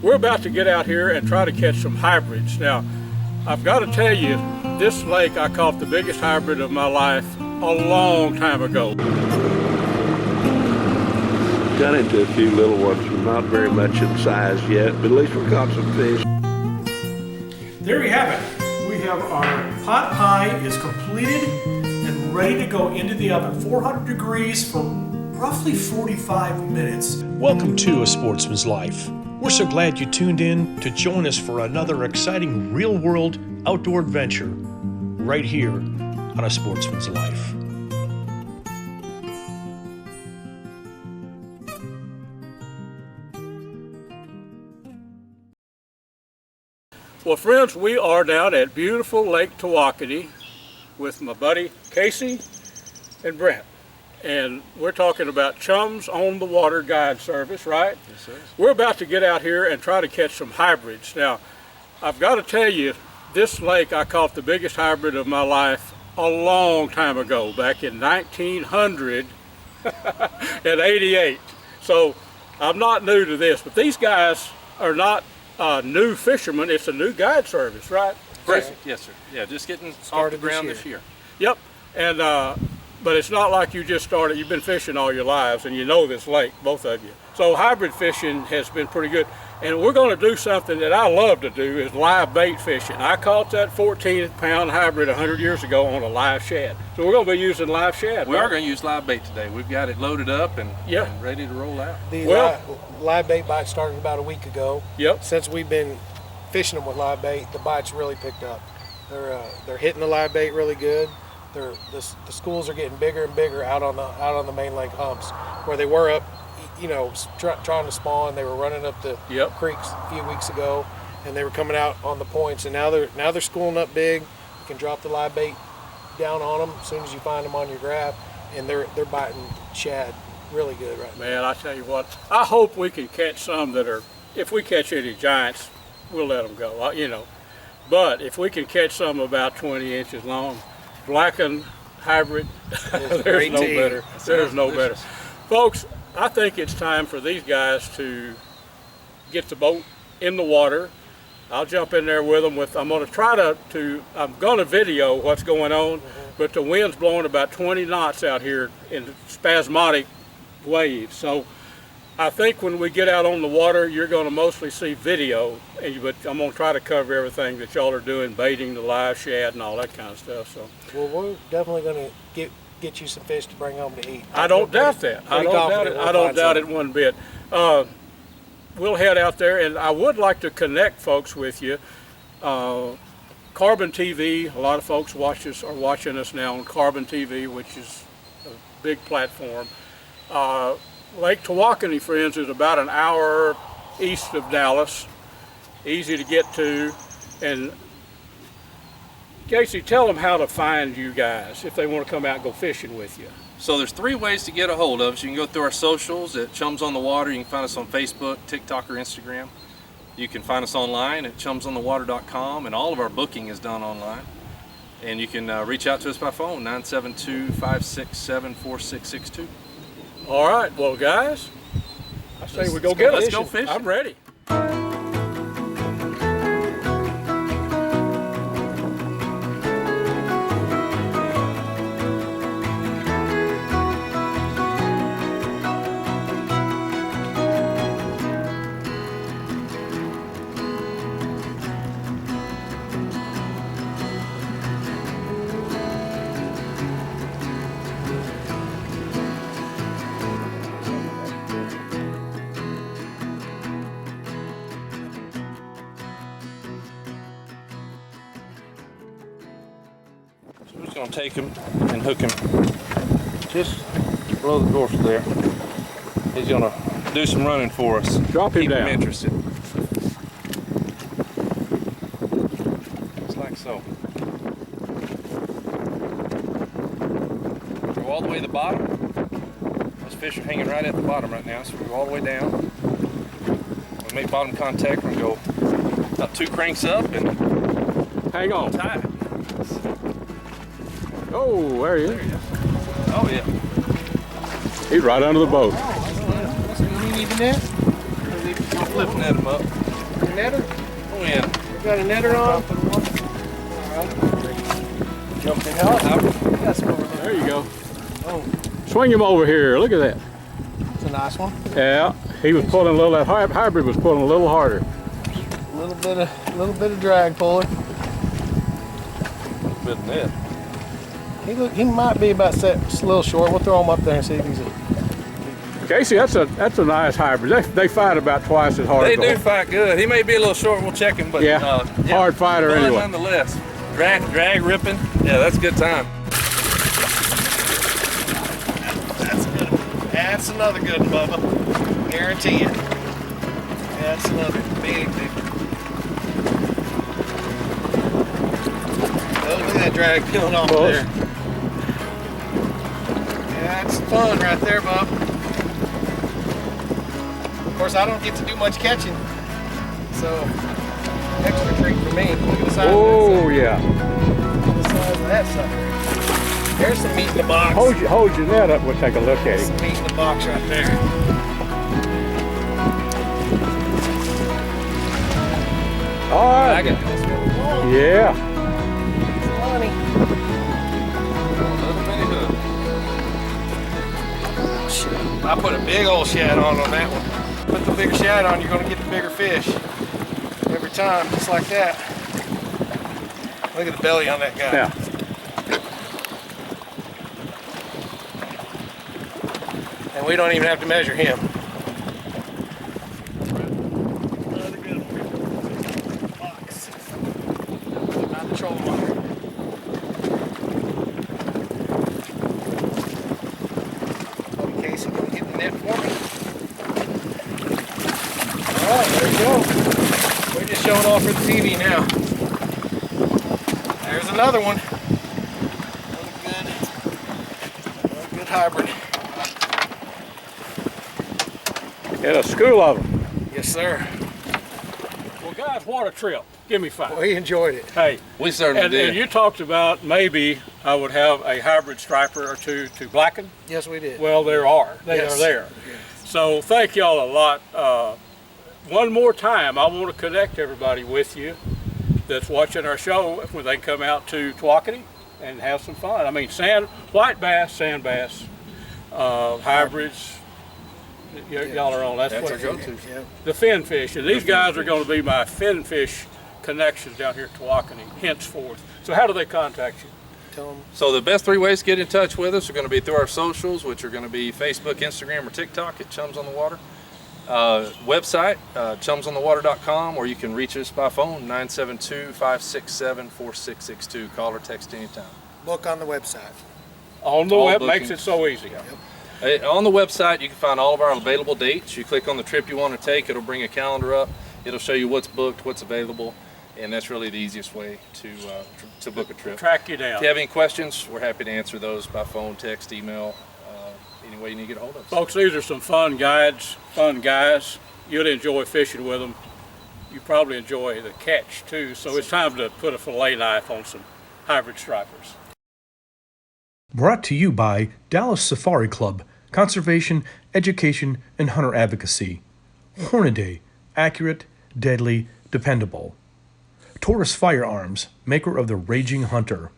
We're about to get out here and try to catch some hybrids. Now, I've got to tell you, this lake I caught the biggest hybrid of my life a long time ago. Got into a few little ones, not very much in size yet, but at least we caught some fish. There we have it. We have our pot pie is completed and ready to go into the oven. 400 degrees for roughly 45 minutes. Welcome to A Sportsman's Life. We're so glad you tuned in to join us for another exciting real-world outdoor adventure right here on A Sportsman's Life. Well, friends, we are down at beautiful Lake Tawakoni with my buddy Casey and Brent. And we're talking about Chums on the Water Guide Service, right? Yes, sir. We're about to get out here and try to catch some hybrids. Now, I've got to tell you, this lake I caught the biggest hybrid of my life a long time ago, back in 1988. So I'm not new to this, but these guys are not new fishermen. It's a new guide service, right? Correct. Yes, sir. Yeah, just getting off the ground this year. Yep. And but it's not like you just started. You've been fishing all your lives, and you know this lake, both of you. So hybrid fishing has been pretty good. And we're going to do something that I love to do, is live bait fishing. I caught that 14-pound hybrid 100 years ago on a live shad. So we're going to be using live shad. We are going to use live bait today. We've got it loaded up and ready to roll out. The Well- live bait bite started about a week ago. Yep. Since we've been fishing them with live bait, the bites really picked up. They're hitting the live bait really good. The schools are getting bigger and bigger out on the main lake humps, where they were up, trying to spawn. They were running up the creeks a few weeks ago, and they were coming out on the points. And now they're schooling up big. You can drop the live bait down on them as soon as you find them on your grab, and they're biting shad really good right now. Man, I tell you what, I hope we can catch some that are. If we catch any giants, we'll let them go. But if we can catch some about 20 inches long, blackened hybrid, there's no better. There's no better. Folks, I think it's time for these guys to get the boat in the water. I'll jump in there with them. I'm going to try I'm going to video what's going on, but the wind's blowing about 20 knots out here in spasmodic waves. So I think when we get out on the water, you're going to mostly see video, but I'm going to try to cover everything that y'all are doing, baiting the live shad and all that kind of stuff. So, well, we're definitely going to get you some fish to bring home to eat. I don't doubt that. I don't doubt it one bit. We'll head out there, and I would like to connect folks with you. Carbon TV, a lot of folks are watching us now on Carbon TV, which is a big platform. Lake Tawakoni, friends, is about an hour east of Dallas, easy to get to. And Casey, tell them how to find you guys if they want to come out and go fishing with you. So there's 3 ways to get a hold of us. You can go through our socials at Chums on the Water. You can find us on Facebook, TikTok, or Instagram. You can find us online at chumsonthewater.com, and all of our booking is done online. And you can reach out to us by phone, 972-567-4662. All right, well, guys, I say we go get it. Let's go fishing. I'm ready. We're just going to take him and hook him just below the dorsal there. He's going to do some running for us. Drop him Keep down. him interested. Just like so. Go all the way to the bottom. Those fish are hanging right at the bottom right now, so we go all the way down. We make bottom contact. We're going to go about 2 cranks up and Hang on. tie it. Oh, there he is. There you go. Oh yeah. He's right under the boat. You need to net? I'm flipping at him up. Netter? Oh yeah. We got a netter on? Jumping out. That's what we're looking There you go. Oh, Swing him over here. Look at that. it's a nice one. Yeah, he was pulling a little. That hybrid was pulling a little harder. A little bit of drag puller. Bit of net. He might be about set just a little short. We'll throw him up there and see if he's a. Casey, that's a nice hybrid. They fight about twice as hard. They do fight good. He may be a little short. We'll check him, but Yeah, hard fighter fun anyway. nonetheless. Drag ripping. Yeah, that's a good time. That's a good one. That's another good one, Bubba. Guarantee it. That's another big one. Oh, look at that drag peeling off Close. there. Yeah, that's fun right there, Bub. Of course, I don't get to do much catching, so extra treat for me. Look at the size Oh of that yeah. sucker. Look at the size of that sucker. There's some meat in the box. Hold your net up. We'll take a look at Some him. meat in the box right there. All right. That's what we want. Yeah. Money. Little bitty hook. I put a big old shad on that one. Put the bigger shad on, you're gonna get the bigger fish. Every time, just like that. Look at the belly on that guy. Yeah. And we don't even have to measure him. Another good one. Box. Not the trolling motor. Casey, can you hit the net for me? Alright, there you go. We're just showing off for the TV now. There's another one. Another good hybrid. And a school of them. Yes, sir. Well, guys, what a trip. Give me five. Well, he enjoyed it. Hey, We certainly and did. you talked about maybe I would have a hybrid striper or two to blacken. Yes, we did. Well, there are. They Yes. are there. So thank y'all a lot. One more time, I want to connect everybody with you that's watching our show when they come out to Tawakoni and have some fun. I mean, white bass, sand bass, hybrids. Y'all are on. That's That's what our go-to. Yeah. the fin fish. And these guys are going to be my fin fish connections down here at Tawakoni henceforth. So how do they contact you? Tell him. So the best three ways to get in touch with us are going to be through our socials, which are going to be Facebook, Instagram, or TikTok at Chums on the Water. Website, chumsonthewater.com, or you can reach us by phone, 972-567-4662. Call or text anytime. Book on the website. On the All web bookings. makes it so easy. On the website, you can find all of our available dates. You click on the trip you want to take, it'll bring a calendar up. It'll show you what's booked, what's available, and that's really the easiest way to book a trip. Track you down. If you have any questions, we're happy to answer those by phone, text, email, any way you need to get a hold of us. Folks, these are some fun guides, fun guys. You'll enjoy fishing with them. You probably enjoy the catch too. So it's time to put a fillet knife on some hybrid stripers. Brought to you by Dallas Safari Club, Conservation, Education, and Hunter Advocacy. Hornaday, accurate, deadly, dependable. Taurus Firearms, maker of the Raging Hunter.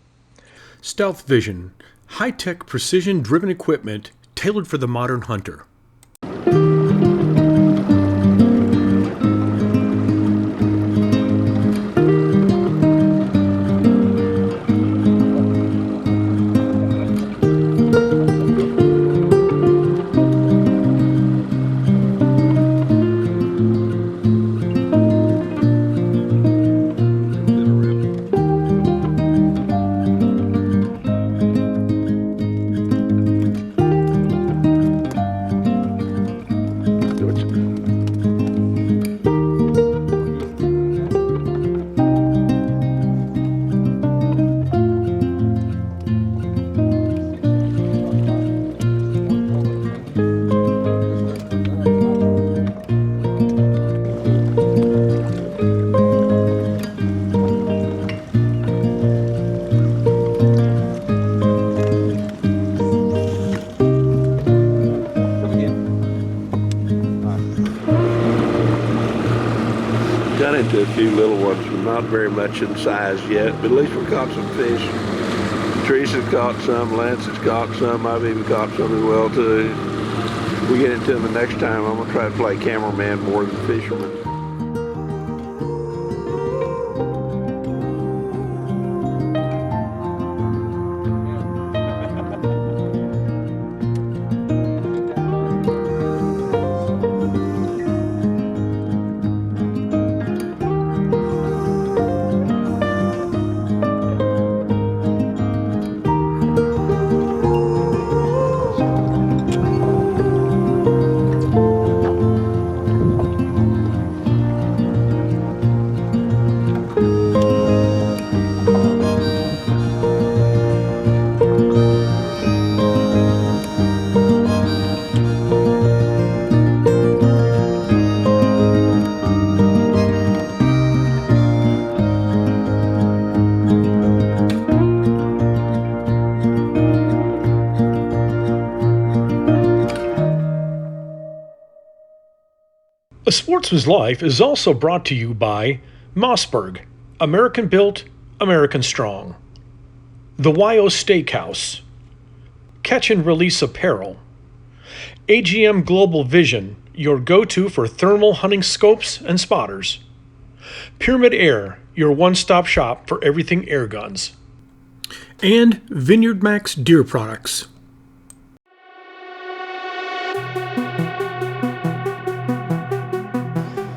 Stealth Vision, high-tech precision-driven equipment tailored for the modern hunter. got into a few little ones, not very much in size yet, but at least we caught some fish. Teresa's caught some, Lance has caught some, I've even caught some as well too. We get into them the next time, I'm gonna try to play cameraman more than fisherman. A Sportsman's Life is also brought to you by Mossberg, American Built, American Strong, the YO Steakhouse, Catch and Release Apparel, AGM Global Vision, your go-to for thermal hunting scopes and spotters, Pyramid Air, your one-stop shop for everything air guns, and Vineyard Max Deer Products.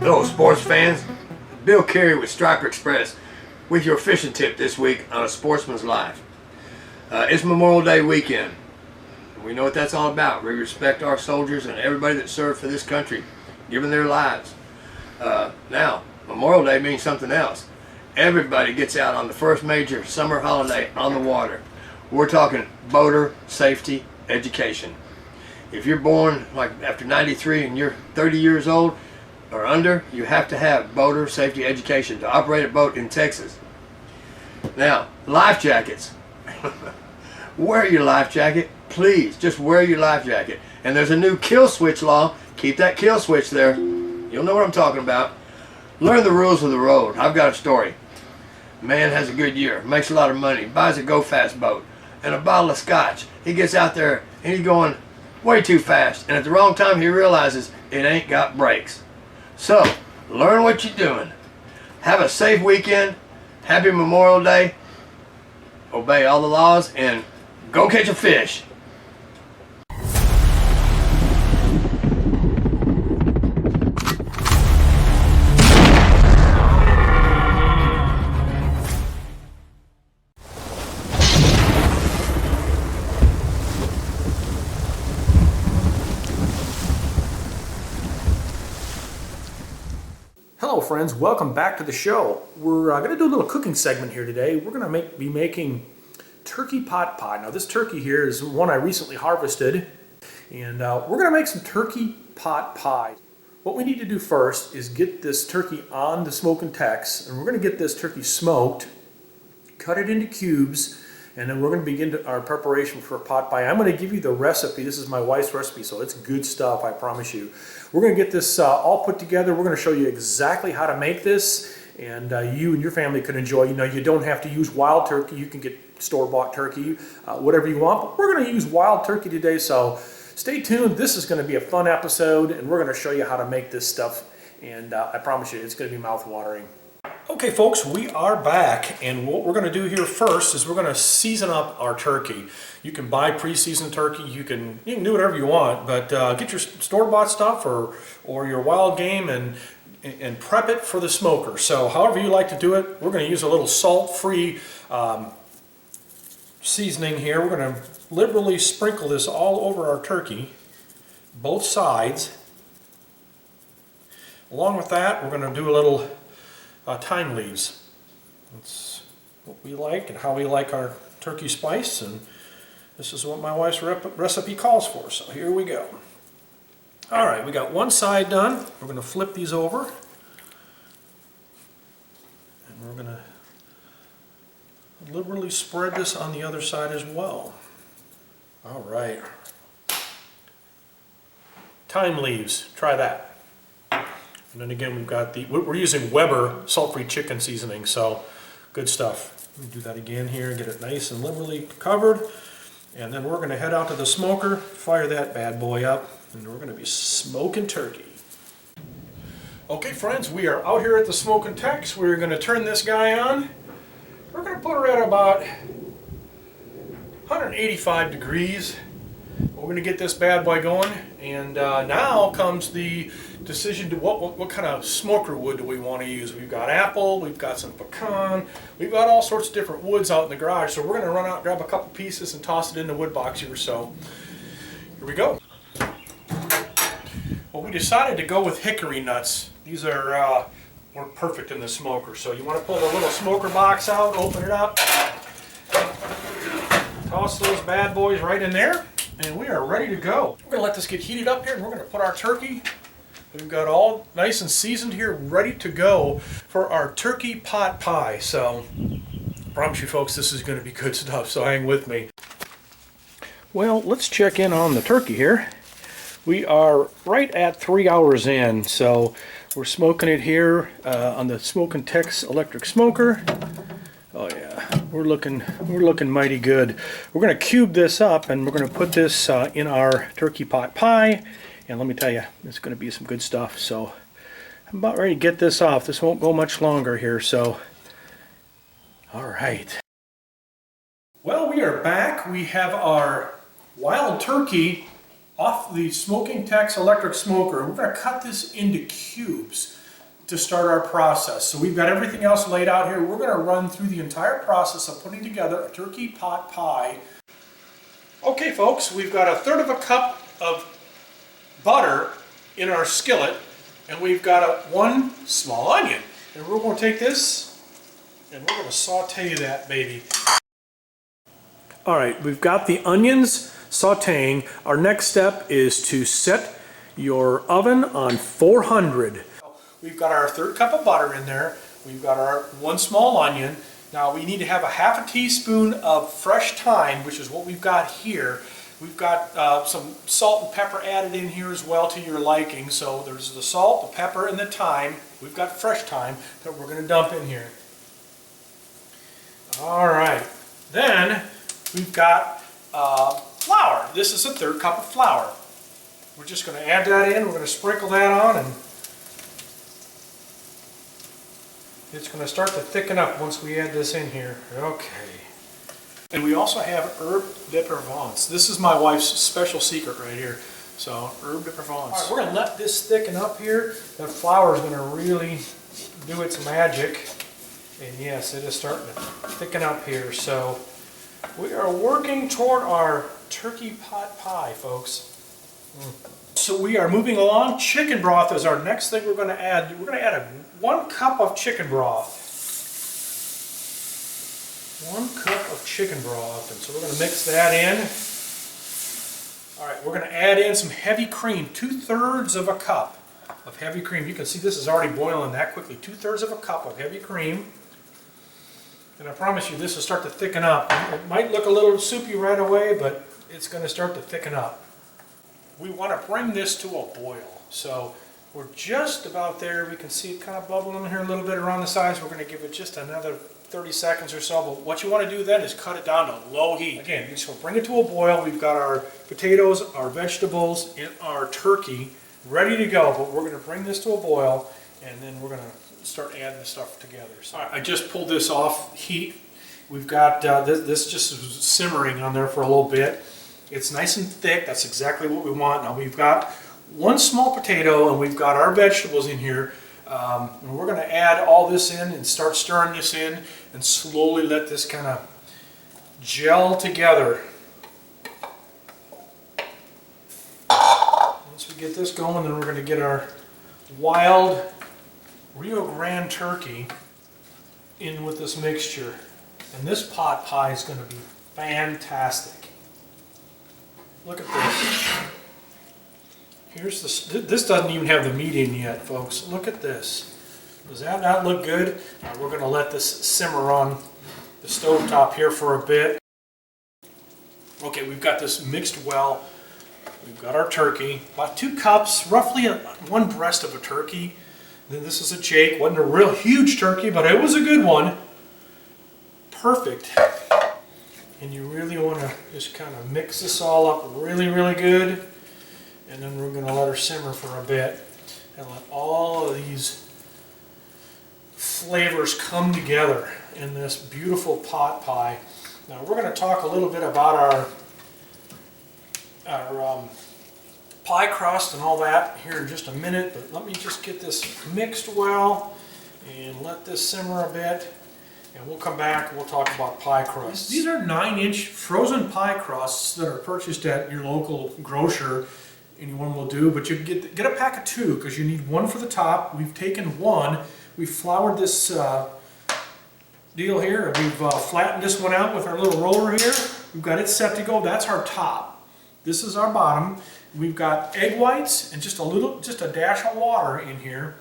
Hello, sports fans. Bill Carey with Striper Express with your fishing tip this week on A Sportsman's Life. It's Memorial Day weekend. We know what that's all about. We respect our soldiers and everybody that served for this country, giving their lives. Now, Memorial Day means something else. Everybody gets out on the first major summer holiday on the water. We're talking boater, safety, education. If you're born like after 93 and you're 30 years old, or under, you have to have boater safety education to operate a boat in Texas. Now, life jackets. Wear your life jacket, please. Just wear your life jacket. And there's a new kill switch law. Keep that kill switch there. You'll know what I'm talking about. Learn the rules of the road. I've got a story. Man has a good year, makes a lot of money, buys a go fast boat and a bottle of scotch. He gets out there and he's going way too fast, and at the wrong time he realizes it ain't got brakes. So, learn what you're doing. Have a safe weekend. Happy Memorial Day. Obey all the laws and go catch a fish. Hello friends, welcome back to the show. We're going to do a little cooking segment here today. We're going to be making turkey pot pie. Now this turkey here is one I recently harvested, and we're going to make some turkey pot pie. What we need to do first is get this turkey on the smoke and Tex, and we're going to get this turkey smoked, cut it into cubes, and then we're going to begin our preparation for pot pie. I'm going to give you the recipe. This is my wife's recipe, so it's good stuff, I promise you. We're going to get this all put together. We're going to show you exactly how to make this, and you and your family can enjoy. You know, you don't have to use wild turkey. You can get store-bought turkey, whatever you want. But we're going to use wild turkey today, so stay tuned. This is going to be a fun episode, and we're going to show you how to make this stuff, and I promise you it's going to be mouth-watering. Okay folks, we are back, and what we're going to do here first is we're going to season up our turkey. You can buy pre-seasoned turkey, you can do whatever you want, but get your store-bought stuff or your wild game and prep it for the smoker. So however you like to do it, we're going to use a little salt-free seasoning here. We're going to liberally sprinkle this all over our turkey, both sides. Along with that, we're going to do a little thyme leaves. That's what we like and how we like our turkey spice, and this is what my wife's recipe calls for, so here we go. Alright, we got one side done. We're going to flip these over, and we're going to liberally spread this on the other side as well. Alright. Thyme leaves, try that. And then again, we've got we're using Weber salt-free chicken seasoning, so good stuff. Let me do that again here, get it nice and liberally covered. And then we're gonna head out to the smoker, fire that bad boy up, and we're gonna be smoking turkey. Okay friends, we are out here at the Smokin' Tex. We're gonna turn this guy on. We're gonna put her at about 185 degrees. We're going to get this bad boy going, and now comes the decision to what kind of smoker wood do we want to use. We've got apple, we've got some pecan, we've got all sorts of different woods out in the garage, so we're going to run out, grab a couple pieces, and toss it in the wood box here. So here we go. Well, we decided to go with hickory nuts. These are work perfect in the smoker. So you want to pull the little smoker box out, open it up, toss those bad boys right in there, and we are ready to go. We're going to let this get heated up here, and we're going to put our turkey. We've got all nice and seasoned here, ready to go for our turkey pot pie. So I promise you folks, this is going to be good stuff, so hang with me. Well, let's check in on the turkey here. We are right at 3 hours in, so we're smoking it here on the Smokin' Tex electric smoker. Oh yeah, we're looking mighty good. We're going to cube this up, and we're going to put this in our turkey pot pie. And let me tell you, it's going to be some good stuff. So I'm about ready to get this off. This won't go much longer here. So, all right. Well, we are back. We have our wild turkey off the Smokin' Tex electric smoker. We're going to cut this into cubes to start our process. So we've got everything else laid out here. We're going to run through the entire process of putting together a turkey pot pie. Okay folks, we've got 1/3 cup of butter in our skillet, and we've got 1 small onion. And we're going to take this and we're going to saute that baby. Alright, we've got the onions sauteing. Our next step is to set your oven on 400. We've got our 1/3 cup of butter in there. We've got our 1 small onion. Now we need to have a 1/2 teaspoon of fresh thyme, which is what we've got here. We've got some salt and pepper added in here as well to your liking. So there's the salt, the pepper, and the thyme. We've got fresh thyme that we're going to dump in here. All right. Then we've got flour. This is 1/3 cup of flour. We're just going to add that in. We're going to sprinkle that on, and it's going to start to thicken up once we add this in here. Okay. And we also have herb de Provence. This is my wife's special secret right here. So, herb de Provence. All right, we're going to let this thicken up here. That flour is going to really do its magic. And yes, it is starting to thicken up here. So, we are working toward our turkey pot pie, folks. So we are moving along. Chicken broth is our next thing we're going to add. We're going to add 1 cup of chicken broth. 1 cup of chicken broth. And so we're going to mix that in. All right, we're going to add in some heavy cream. 2/3 of a cup of heavy cream. You can see this is already boiling that quickly. 2/3 of a cup of heavy cream. And I promise you this will start to thicken up. It might look a little soupy right away, but it's going to start to thicken up. We want to bring this to a boil. So we're just about there. We can see it kind of bubbling here a little bit around the sides. We're going to give it just another 30 seconds or so. But what you want to do then is cut it down to low heat. Again, you just bring it to a boil. We've got our potatoes, our vegetables, and our turkey ready to go. But we're going to bring this to a boil, and then we're going to start adding the stuff together. So I just pulled this off heat. We've got this just simmering on there for a little bit. It's nice and thick. That's exactly what we want. Now we've got 1 small potato, and we've got our vegetables in here. And we're going to add all this in and start stirring this in and slowly let this kind of gel together. Once we get this going, then we're going to get our wild Rio Grande turkey in with this mixture. And this pot pie is going to be fantastic. Look at this. Here's this doesn't even have the meat in yet, folks. Look at this. Does that not look good? Now we're going to let this simmer on the stove top here for a bit. Okay, we've got this mixed well. We've got our turkey. About 2 cups, roughly 1 breast of a turkey. Then this is a Jake. Wasn't a real huge turkey, but it was a good one. Perfect. And you really want to just kind of mix this all up really, really good. And then we're going to let her simmer for a bit and let all of these flavors come together in this beautiful pot pie. Now we're going to talk a little bit about our pie crust and all that here in just a minute, but let me just get this mixed well and let this simmer a bit, and we'll come back and we'll talk about pie crusts. These are 9-inch frozen pie crusts that are purchased at your local grocer. Anyone will do, but you get a pack of 2 because you need one for the top. We've taken one, we've floured this deal here, we've flattened this one out with our little roller here. We've got it set to go. That's our top. This is our bottom. We've got egg whites and just a dash of water in here.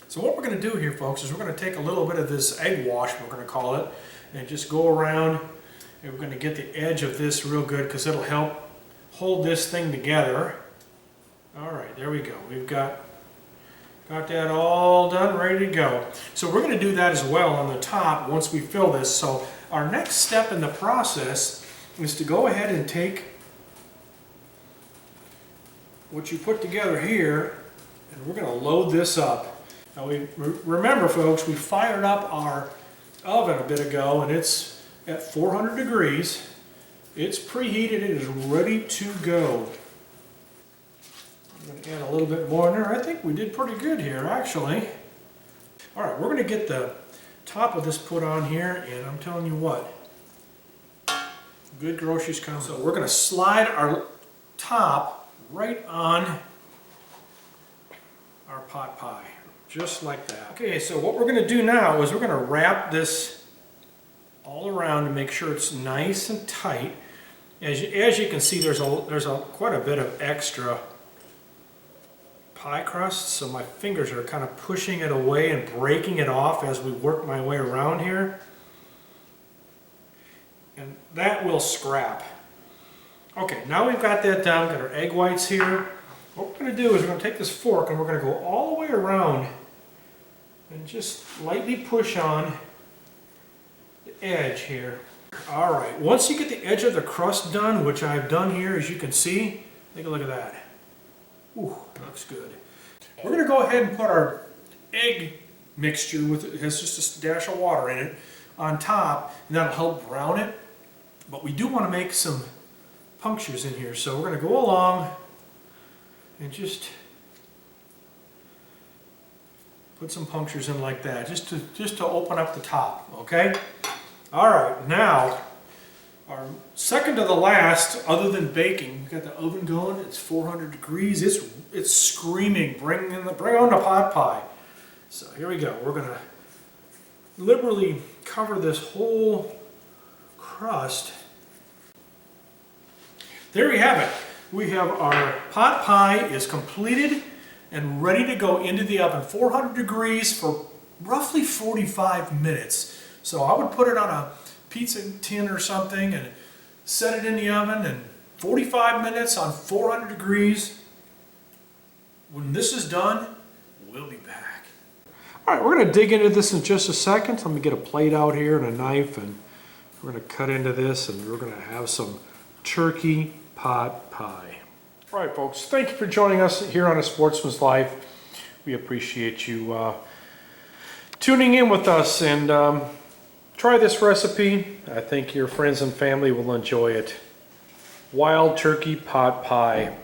So what we're going to do here, folks, is we're going to take a little bit of this egg wash, we're going to call it, and just go around, and we're going to get the edge of this real good because it'll help hold this thing together. All right, there we go. We've got that all done, ready to go. So we're going to do that as well on the top once we fill this. So our next step in the process is to go ahead and take what you put together here, and we're going to load this up. Now remember, folks, we fired up our oven a bit ago, and it's at 400 degrees. It's preheated. It is ready to go. I'm going to add a little bit more in there. I think we did pretty good here, actually. All right, we're going to get the top of this put on here, and I'm telling you what, good groceries come. So we're going to slide our top right on our pot pie, just like that. Okay, so what we're going to do now is we're going to wrap this all around to make sure it's nice and tight. As you can see, there's quite a bit of extra pie crust, so my fingers are kind of pushing it away and breaking it off as we work my way around here. And that will scrap. Okay, now we've got that down, got our egg whites here. What we're going to do is we're going to take this fork and we're going to go all the way around and just lightly push on the edge here. All right, once you get the edge of the crust done, which I've done here, as you can see, take a look at that. Ooh, looks good. We're going to go ahead and put our egg mixture with it has just a dash of water in it on top, and that'll help brown it. But we do want to make some punctures in here, so we're going to go along and just put some punctures in like that, just to open up the top. Okay. All right. Now, our second to the last, other than baking, we've got the oven going. It's 400 degrees. It's screaming. Bring on the pot pie. So here we go. We're going to liberally cover this whole crust. There we have it. We have our pot pie is completed and ready to go into the oven, 400 degrees for roughly 45 minutes. So I would put it on a pizza tin or something and set it in the oven, and 45 minutes on 400 degrees. When this is done, we'll be back. All right, we're going to dig into this in just a second. Let me get a plate out here and a knife, and we're going to cut into this, and we're going to have some turkey pot pie. All right, folks, thank you for joining us here on A Sportsman's Life. We appreciate you tuning in with us, and try this recipe. I think your friends and family will enjoy it. Wild turkey pot pie.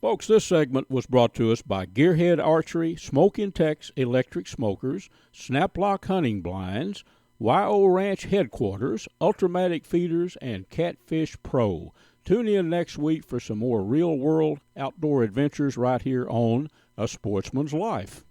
Folks, this segment was brought to us by Gearhead Archery, Smoke Intex Electric Smokers, Snaplock Hunting Blinds, YO Ranch Headquarters, Ultramatic Feeders, and Catfish Pro. Tune in next week for some more real-world outdoor adventures right here on A Sportsman's Life.